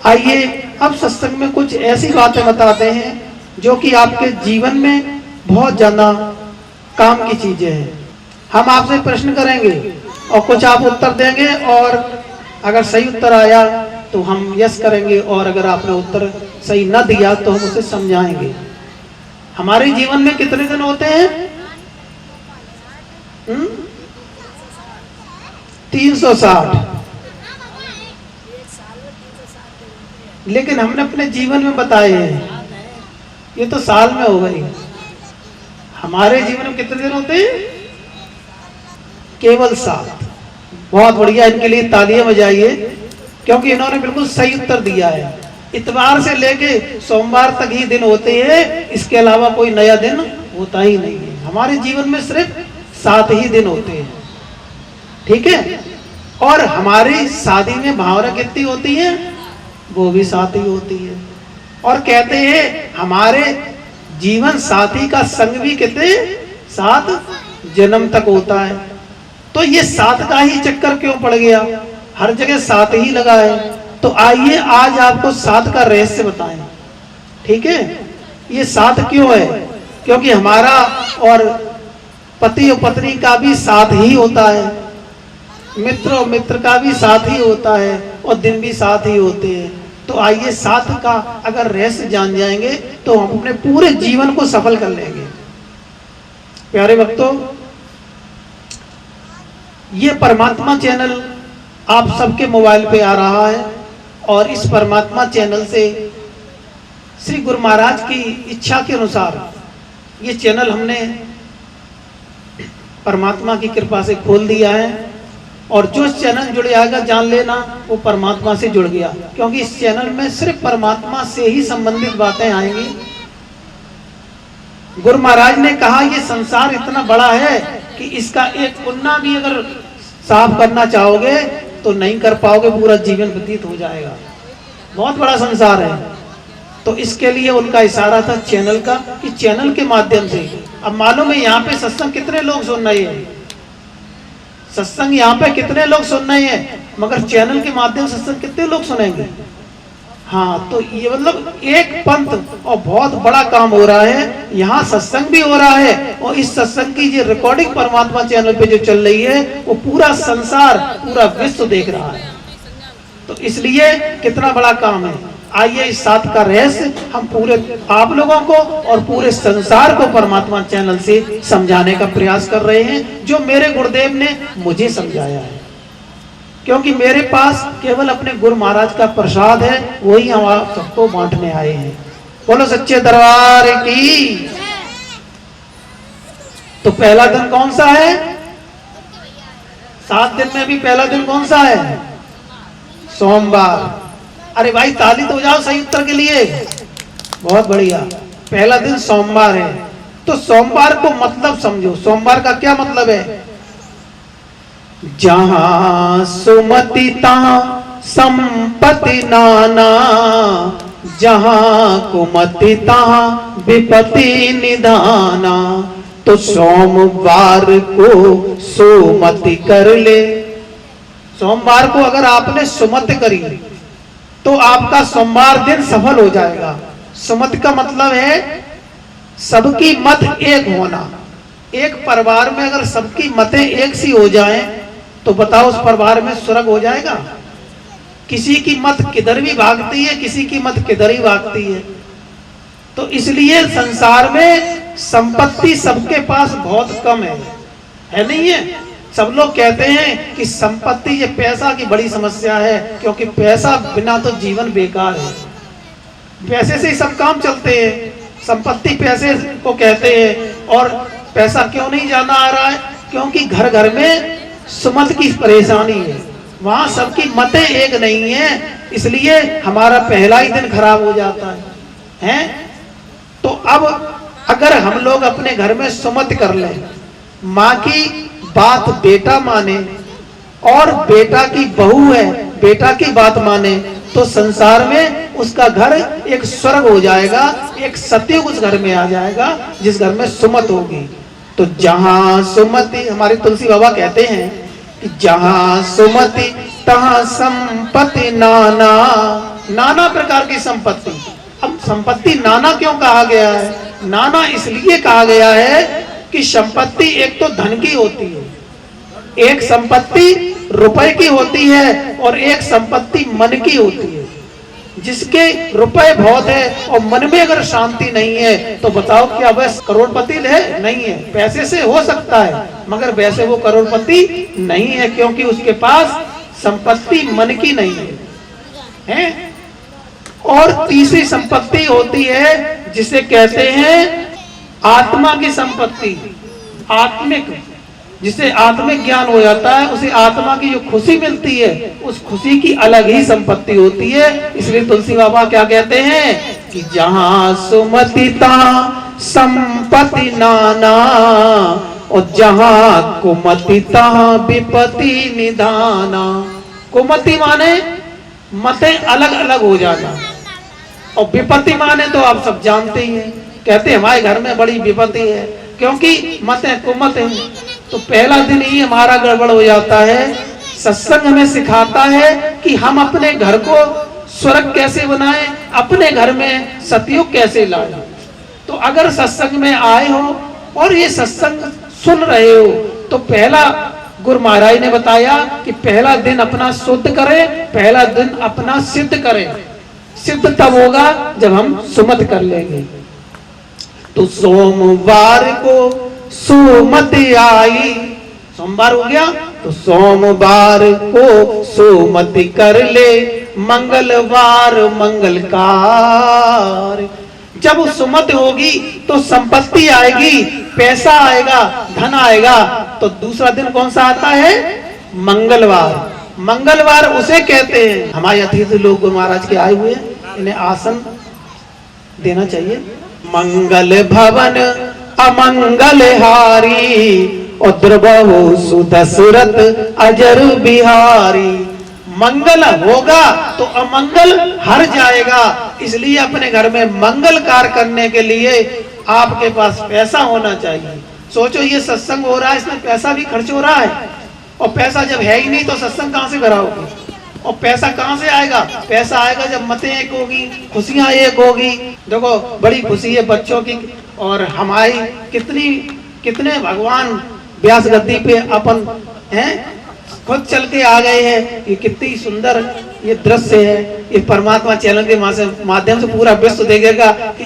आइए अब सत्संग में कुछ ऐसी बातें बताते हैं जो कि आपके जीवन में बहुत ज्यादा काम की चीजें हैं। हम आपसे प्रश्न करेंगे और कुछ आप उत्तर देंगे, और अगर सही उत्तर आया तो हम यस करेंगे, और अगर आपने उत्तर सही न दिया तो हम उसे समझाएंगे। हमारे जीवन में कितने दिन होते हैं? 360। लेकिन हमने अपने जीवन में बताए हैं, ये तो साल में हो गई। हमारे जीवन में कितने दिन होते हैं? केवल 7। बहुत बढ़िया, इनके लिए तालियां बजाइए, क्योंकि इन्होंने बिल्कुल सही उत्तर दिया है। इतवार से लेके सोमवार तक ही दिन होते हैं, इसके अलावा कोई नया दिन होता ही नहीं है। हमारे जीवन में सिर्फ 7 ही दिन होते हैं, ठीक है। और हमारी शादी में भावना कितनी होती है? वो भी 7 ही होती है। और कहते हैं हमारे जीवन साथी का संग भी कितने 7 जन्म तक होता है। तो ये 7 का ही चक्कर क्यों पड़ गया? हर जगह 7 ही लगा है। तो आइए आज आपको 7 का रहस्य बताएं, ठीक है। ये 7 क्यों है? क्योंकि हमारा और पति और पत्नी का भी 7 ही होता है, मित्र और मित्र का भी 7 ही होता है, और दिन भी 7 ही होते हैं। तो आइए 7 का अगर रहस्य जान जाएंगे तो हम अपने पूरे जीवन को सफल कर लेंगे। प्यारे भक्तों, ये परमात्मा चैनल आप सबके मोबाइल पे आ रहा है, और इस परमात्मा चैनल से श्री गुरु महाराज की इच्छा के अनुसार ये चैनल हमने परमात्मा की कृपा से खोल दिया है। और जो इस चैनल जुड़ जाएगा, जान लेना वो परमात्मा से जुड़ गया, क्योंकि इस चैनल में सिर्फ परमात्मा से ही संबंधित बातें आएंगी। गुरु महाराज ने कहा ये संसार इतना बड़ा है कि इसका एक कुन्ना भी अगर साफ करना चाहोगे तो नहीं कर पाओगे, पूरा जीवन व्यतीत हो जाएगा। बहुत बड़ा संसार है। तो इसके लिए उनका इशारा था चैनल का, कि चैनल के माध्यम से। अब मालूम है यहाँ पे सत्संग कितने लोग सुन रहे हैं, सत्संग यहाँ पे कितने लोग सुन रहे हैं, मगर चैनल के माध्यम से सत्संग कितने लोग सुनेंगे? हाँ, तो ये मतलब एक पंथ और बहुत बड़ा काम हो रहा है। यहाँ सत्संग भी हो रहा है, और इस सत्संग की जो रिकॉर्डिंग परमात्मा चैनल पे जो चल रही है वो पूरा संसार, पूरा विश्व देख रहा है। तो इसलिए कितना बड़ा काम है। आइए इस 7 का रहस्य हम पूरे आप लोगों को और पूरे संसार को परमात्मा चैनल से समझाने का प्रयास कर रहे हैं, जो मेरे गुरुदेव ने मुझे समझाया है। क्योंकि मेरे पास केवल अपने गुरु महाराज का प्रसाद है, वही हम आप सबको बांटने आए हैं। बोलो सच्चे दरबार की। तो पहला दिन कौन सा है? 7 दिन में भी पहला दिन कौन सा है? सोमवार। अरे भाई ताली तो जाओ सही उत्तर के लिए। बहुत बढ़िया, पहला दिन सोमवार है। तो सोमवार को मतलब समझो, सोमवार का क्या मतलब है? जहां सुमति तहां संपत्ति नाना, जहां कुमति तहां विपत्ति निधाना। तो सोमवार को सुमति कर ले। सोमवार को अगर आपने सुमति करी तो आपका सोमवार दिन सफल हो जाएगा। सुमति का मतलब है सबकी मत एक होना। एक परिवार में अगर सबकी मतें एक सी हो जाएं तो बताओ उस परिवार में स्वर्ग हो जाएगा? किसी की मत किधर भी भागती है, किसी की मत किधर ही भागती है। तो इसलिए संसार में संपत्ति सबके पास बहुत कम है नहीं है? सब लोग कहते हैं कि संपत्ति, ये पैसा की बड़ी समस्या है, क्योंकि पैसा बिना तो जीवन बेकार है। पैसे से ही सब काम चलते हैं, संपत्ति पैसे को कहते हैं। और पैसा क्यों नहीं ज्यादा आ रहा है? क्योंकि घर घर में सुमत की परेशानी है, वहां सबकी मतें एक नहीं है, इसलिए हमारा पहला ही दिन खराब हो जाता है। तो अब अगर हम लोग अपने घर में सुमत कर लें, माँ की बात बेटा माने और बेटा की बहू है बेटा की बात माने, तो संसार में उसका घर एक स्वर्ग हो जाएगा, एक सतयुग उस घर में आ जाएगा जिस घर में सुमत होगी। तो जहां सुमति, हमारे तुलसी बाबा कहते हैं कि जहां सुमति तहाँ संपत्ति नाना, नाना प्रकार की संपत्ति। अब संपत्ति नाना क्यों कहा गया है? नाना इसलिए कहा गया है कि संपत्ति एक तो धन की होती है, एक संपत्ति रुपए की होती है और एक संपत्ति मन की होती है। जिसके रुपए बहुत है और मन में अगर शांति नहीं है तो बताओ क्या वह करोड़पति है? नहीं है। पैसे से हो सकता है मगर वैसे वो करोड़पति नहीं है, क्योंकि उसके पास संपत्ति मन की नहीं है। और तीसरी संपत्ति होती है जिसे कहते हैं आत्मा की संपत्ति, आत्मिक, जिसे आत्मिक ज्ञान हो जाता है, उसे आत्मा की जो खुशी मिलती है उस खुशी की अलग ही संपत्ति होती है। इसलिए तुलसी बाबा क्या कहते हैं कि जहां सुमति तहाँ संपत्ति नाना और जहां कुमति तहाँ विपत्ति निधाना। कुमति माने मतें अलग अलग हो जाना और विपत्ति माने तो आप सब जानते ही हैं, कहते हैं हमारे घर में बड़ी विपत्ति है क्योंकि मतें कुमत हैं। तो पहला दिन ही हमारा गड़बड़ हो जाता है। सत्संग हमें सिखाता है कि हम अपने घर को स्वर्ग कैसे बनाएं, अपने घर में सतयुग कैसे लाएं। तो अगर सत्संग में आए हो और ये सत्संग सुन रहे हो तो पहला गुरु महाराज ने बताया कि पहला दिन अपना शुद्ध करें, पहला दिन अपना सिद्ध करें। सिद्ध तब होगा जब हम सुमत कर लेंगे। तो सोमवार को सुमति आई, सोमवार हो गया तो सोमवार को सुमति कर ले, मंगलवार मंगलकार। जब सुमति होगी तो संपत्ति आएगी, पैसा आएगा, धन आएगा। तो दूसरा दिन कौन सा आता है? मंगलवार। मंगलवार उसे कहते हैं, हमारे अतिथि लोग गुरु महाराज के आए हुए हैं, इन्हें आसन देना चाहिए। मंगल भवन अमंगल हारी और द्रवहु सुदशरथ अजर बिहारी। मंगल होगा तो अमंगल हर जाएगा। इसलिए अपने घर में मंगल कार्य करने के लिए आपके पास पैसा होना चाहिए। सोचो ये सत्संग हो रहा है, इसमें पैसा भी खर्च हो रहा है और पैसा जब है ही नहीं तो सत्संग कहां से कराओगे? और पैसा कहां से आएगा? पैसा आएगा जब मतें एक होगी, खुशियां एक होगी। देखो बड़ी खुशी है बच्चों की और हमारी कितने भगवान व्यास गद्दी पे अपन हैं खुद चल के आ गए हैं। ये कितनी सुंदर ये दृश्य है। ये परमात्मा चैनल के माध्यम से पूरा विश्व देखेगा कि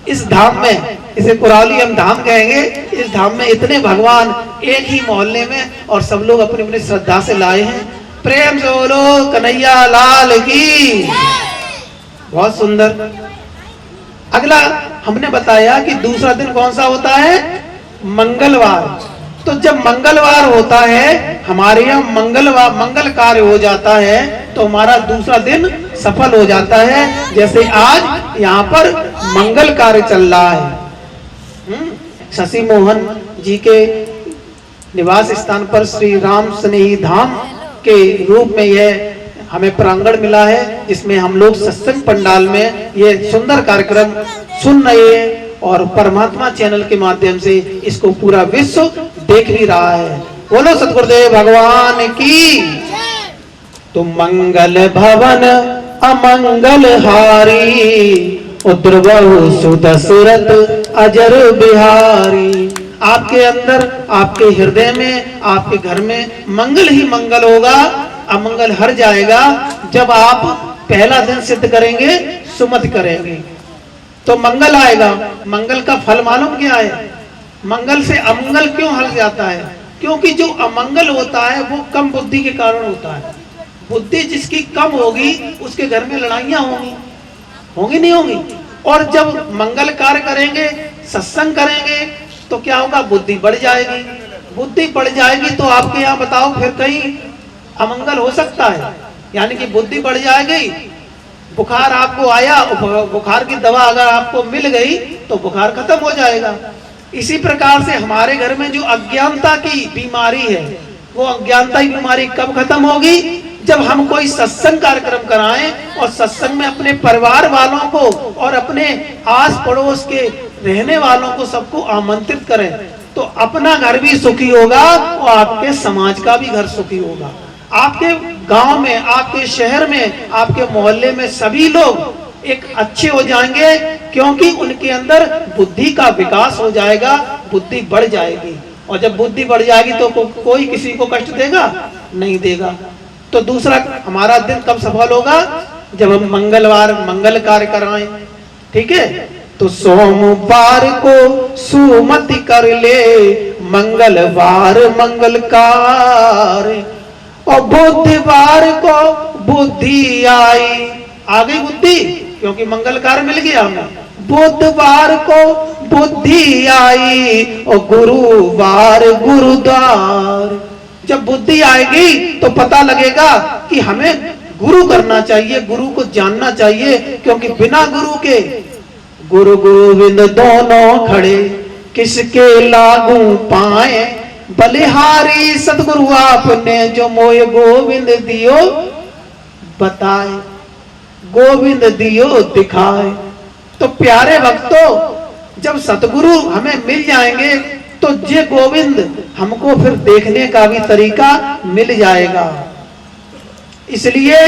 इस धाम में, इसे कुराली हम धाम कहेंगे, इस धाम में इतने भगवान एक ही मोहल्ले में और सब लोग अपनी अपनी श्रद्धा से लाए हैं। प्रेम से बोलो कन्हैया लाल की। बहुत सुंदर। अगला हमने बताया कि दूसरा दिन कौन सा होता है? मंगलवार। तो जब मंगलवार होता है हमारे यहाँ मंगल कार्य हो जाता है तो हमारा दूसरा दिन सफल हो जाता है। जैसे आज यहाँ पर मंगल कार्य चल रहा है। शशि मोहन जी के निवास स्थान पर श्री राम स्नेही धाम के रूप में यह हमें प्रांगण मिला है, जिसमें हम लोग सत्संग पंडाल में ये सुंदर कार्यक्रम सुन रहे हैं और परमात्मा चैनल के माध्यम से इसको पूरा विश्व देख भी रहा है। बोलो सतगुरुदेव भगवान की। तो मंगल भवन अमंगल हारी द्रवहु सुदशरथ अजर बिहारी। आपके अंदर, आपके हृदय में, आपके घर में मंगल ही मंगल होगा, अमंगल हर जाएगा जब आप पहला दिन सिद्ध करेंगे, सुमति करेंगे तो मंगल आएगा। मंगल का फल मालूम क्या है? मंगल से अमंगल क्यों हल जाता है? क्योंकि जो अमंगल होता है वो कम बुद्धि के कारण होता है। बुद्धि जिसकी कम होगी उसके घर में लड़ाइयां होंगी नहीं होंगी। और जब मंगल कार्य करेंगे, सत्संग करेंगे तो क्या होगा? बुद्धि बढ़ जाएगी। बुद्धि बढ़ जाएगी तो आपके यहाँ बताओ फिर कहीं अमंगल हो सकता है? यानी कि बुद्धि बढ़ जाएगी। बुखार आपको आया, बुखार की दवा अगर आपको मिल गई तो बुखार खत्म हो जाएगा। इसी प्रकार से हमारे घर में जो अज्ञानता की बीमारी है, वो अज्ञानता की बीमारी कब खत्म होगी? जब हम कोई सत्संग कार्यक्रम कराएं और सत्संग में अपने परिवार वालों को और अपने आस पड़ोस के रहने वालों को सबको आमंत्रित करें तो अपना घर भी सुखी होगा और आपके समाज का भी घर सुखी होगा। आपके गांव में, आपके शहर में, आपके मोहल्ले में सभी लोग एक अच्छे हो जाएंगे, क्योंकि उनके अंदर बुद्धि का विकास हो जाएगा, बुद्धि बढ़ जाएगी। और जब बुद्धि बढ़ जाएगी तो कोई किसी को कष्ट देगा नहीं देगा। तो दूसरा, हमारा दिन कब सफल होगा? जब हम मंगलवार मंगल कार्य कराएं। ठीक है, तो सोमवार को सुमति कर ले, मंगलवार मंगल कार्य, और बुधवार को बुद्धि आई। आ गई बुद्धि, क्योंकि मंगल कार्य मिल गया हमें। बुधवार को बुद्धि आई, और गुरुवार गुरुद्वार। जब बुद्धि आएगी तो पता लगेगा कि हमें गुरु करना चाहिए, गुरु को जानना चाहिए, क्योंकि बिना गुरु के गुरु गोविंद दोनों खड़े, किसके लागू पाए, बलिहारी सतगुरु आपने जो मोय गोविंद दियो बताए, गोविंद दियो दिखाए। तो प्यारे भक्तों, जब सतगुरु हमें मिल जाएंगे तो ये गोविंद हमको फिर देखने का भी तरीका मिल जाएगा। इसलिए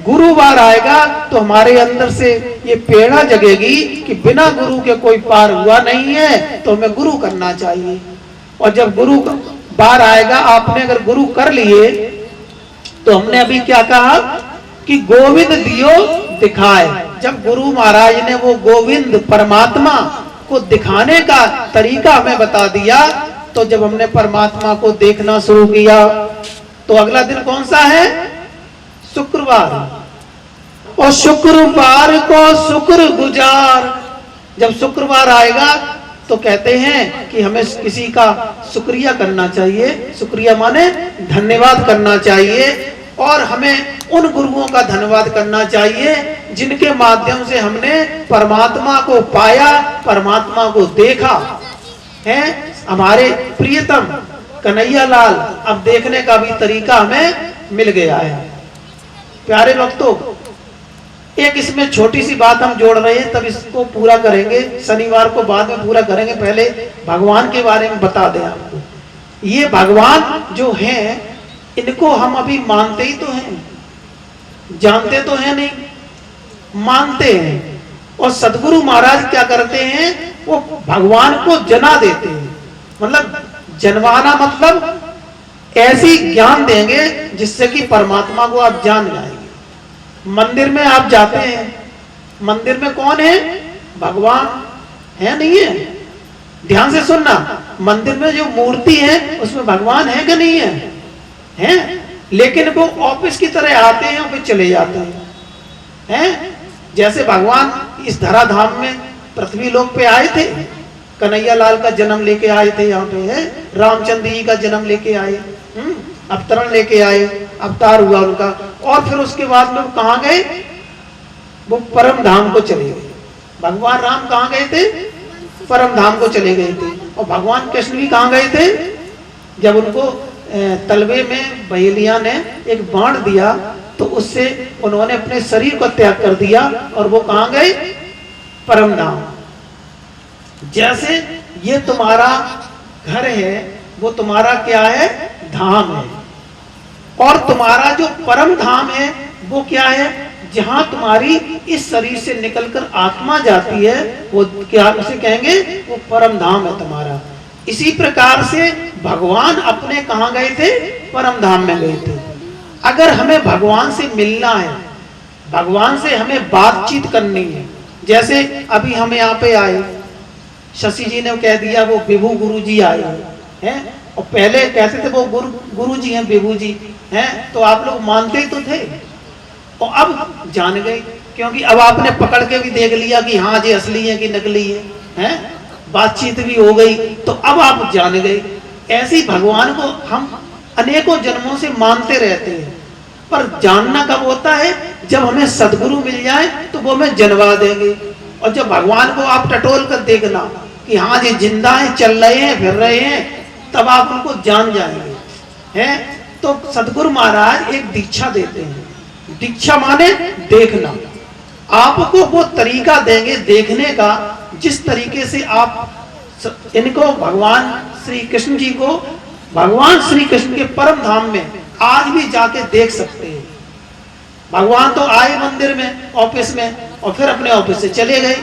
गुरुवार आएगा तो हमारे अंदर से ये प्रेरणा जगेगी कि बिना गुरु के कोई पार हुआ नहीं है, तो हमें गुरु करना चाहिए। और जब गुरु बार आएगा, आपने अगर गुरु कर लिए, तो हमने अभी क्या कहा कि गोविंद दियो दिखाए। जब गुरु महाराज ने वो गोविंद परमात्मा को दिखाने का तरीका हमें बता दिया, तो जब हमने परमात्मा को देखना शुरू किया, तो अगला दिन कौन सा है? शुक्रवार। और शुक्रवार को शुक्र गुजार। जब शुक्रवार आएगा तो कहते हैं कि हमें किसी का शुक्रिया करना चाहिए। शुक्रिया माने धन्यवाद करना चाहिए, और हमें उन गुरुओं का धन्यवाद करना चाहिए जिनके माध्यम से हमने परमात्मा को पाया, परमात्मा को देखा है। हमारे प्रियतम कन्हैया लाल, अब देखने का भी तरीका हमें मिल गया है। प्यारे भक्तों, एक इसमें छोटी सी बात हम जोड़ रहे हैं, तब इसको पूरा करेंगे, शनिवार को बाद में पूरा करेंगे। पहले भगवान के बारे में बता दें आपको। ये भगवान जो हैं, इनको हम अभी मानते ही तो हैं, जानते तो हैं नहीं, मानते हैं। और सदगुरु महाराज क्या करते हैं? वो भगवान को जना देते हैं। मतलब जनवाना मतलब ऐसी ज्ञान देंगे जिससे कि परमात्मा को आप जान जाएंगे। मंदिर में आप जाते हैं, मंदिर में कौन है? भगवान है, नहीं है? ध्यान से सुनना, मंदिर में जो मूर्ति है उसमें भगवान है कि नहीं है? हैं? लेकिन वो ऑफिस की तरह आते हैं और फिर चले जाते हैं। जैसे भगवान इस धराधाम में पृथ्वी लोक पे आए थे, कन्हैया लाल का जन्म लेके आए थे, यहाँ पे है रामचंद्र जी का जन्म लेके आए, अवतरण लेके आए, अवतार हुआ उनका। और फिर उसके बाद में वो कहाँ गए? वो परम धाम को चले गए। भगवान राम कहाँ गए थे? परम धाम को चले गए थे। और भगवान कृष्ण भी कहाँ गए थे? जब उनको तलवे में बहेलिया ने एक बाण दिया, तो उससे उन्होंने अपने शरीर को त्याग कर दिया, और वो कहाँ गए? परम धाम। जैसे ये तुम्हारा घर है, वो तुम्हारा क्या है? धाम है। और तुम्हारा जो परम धाम है वो क्या है? जहां तुम्हारी इस शरीर से निकलकर आत्मा जाती है, वो क्या उसे कहेंगे? वो परम धाम है तुम्हारा। इसी प्रकार से भगवान अपने कहां गए थे? परम धाम में गए थे। अगर हमें भगवान से मिलना है, भगवान से हमें बातचीत करनी है, जैसे अभी हम यहाँ पे आए, शशि जी ने कह दिया वो विभू गुरु जी आए हैं, और पहले कहते थे वो गुरु जी हैं, विभू जी हैं, तो आप लोग मानते ही तो थे, और अब जान गए, क्योंकि अब आपने पकड़ के भी देख लिया कि हाँ जी असली है कि नकली है, हैं? बातचीत भी हो गई, तो अब आप जान गए। ऐसी भगवान को हम अनेकों जन्मों से मानते रहते हैं, पर जानना कब होता है? जब हमें सदगुरु मिल जाए तो वो हमें जनवा देंगे। और जब भगवान को आप टटोल कर देखना कि हाँ जी जिंदा है, चल रहे हैं, फिर रहे हैं, तब आप उनको जान जाएंगे, हैं? तो सदगुरु महाराज एक दीक्षा देते हैं। दीक्षा माने देखना। आपको वो तरीका देंगे देखने का, जिस तरीके से आप इनको भगवान श्री कृष्ण जी को, भगवान श्री कृष्ण के परम धाम में आज भी जाके देख सकते हैं। भगवान तो आए मंदिर में, ऑफिस में, और फिर अपने ऑफिस से चले गए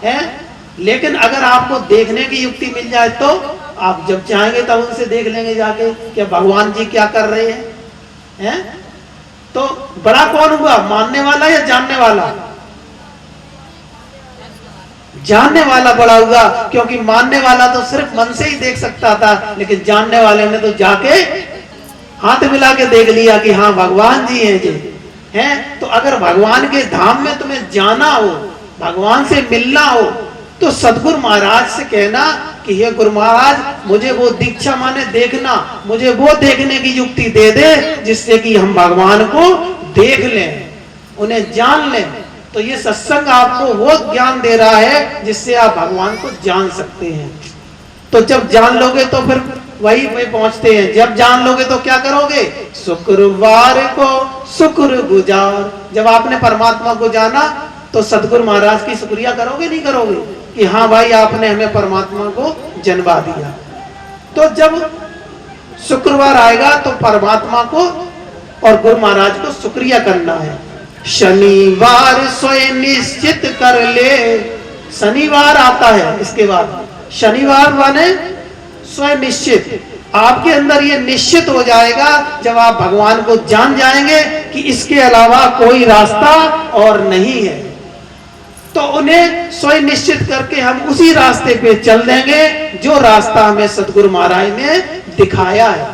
हैं। लेकिन अगर आपको देखने की युक्ति मिल जाए तो आप जब चाहेंगे तब उनसे देख लेंगे जाके कि भगवान जी क्या कर रहे हैं। तो बड़ा कौन हुआ, मानने वाला या जानने वाला? जानने वाला बड़ा हुआ, क्योंकि मानने वाला तो सिर्फ मन से ही देख सकता था, लेकिन जानने वाले ने तो जाके हाथ मिला के देख लिया कि हाँ भगवान जी हैं जी हैं। तो अगर भगवान के धाम में तुम्हें जाना हो, भगवान से मिलना हो, तो सतगुरु महाराज से कहना कि हे गुरु महाराज, मुझे वो दीक्षा माने देखना, मुझे वो देखने की युक्ति दे दे जिससे कि हम भगवान को देख लें, उन्हें जान लें। तो ये सत्संग आपको वो ज्ञान दे रहा है जिससे आप भगवान को जान सकते हैं। तो जब जान लोगे तो फिर वही पे पहुंचते हैं। जब जान लोगे तो क्या करोगे? शुक्रवार को शुक्र गुजार। जब आपने परमात्मा को जाना तो सतगुरु महाराज की शुक्रिया करोगे नहीं करोगे कि हाँ भाई आपने हमें परमात्मा को जन्मा दिया। तो जब शुक्रवार आएगा तो परमात्मा को और गुरु महाराज को शुक्रिया करना है। शनिवार स्वयं निश्चित कर ले। शनिवार आता है इसके बाद, शनिवार माने स्वयं निश्चित। आपके अंदर ये निश्चित हो जाएगा जब आप भगवान को जान जाएंगे कि इसके अलावा कोई रास्ता और नहीं है। तो उन्हें स्वयं निश्चित करके हम उसी रास्ते पे चल देंगे जो रास्ता हमें सतगुरु महाराज ने दिखाया है।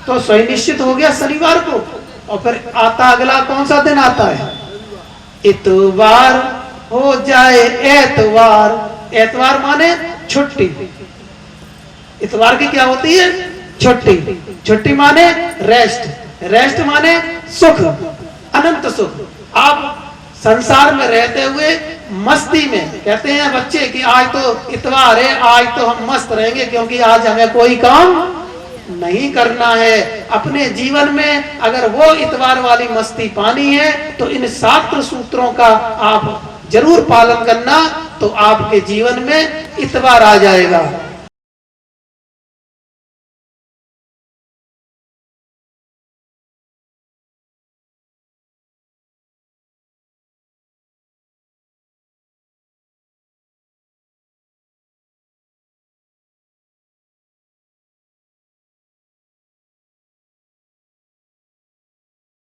तो स्वयं निश्चित हो गया शनिवार को। और फिर आता अगला कौन सा दिन आता है? इतवार हो जाए एतवार। एतवार माने छुट्टी। इतवार की क्या होती है? छुट्टी। छुट्टी माने रेस्ट। रेस्ट माने सुख, अनंत सुख। आप संसार में रहते हुए मस्ती में, कहते हैं बच्चे कि आज तो इतवार है, आज तो हम मस्त रहेंगे क्योंकि आज हमें कोई काम नहीं करना है। अपने जीवन में अगर वो इतवार वाली मस्ती पानी है तो इन 7 सूत्रों का आप जरूर पालन करना, तो आपके जीवन में इतवार आ जाएगा।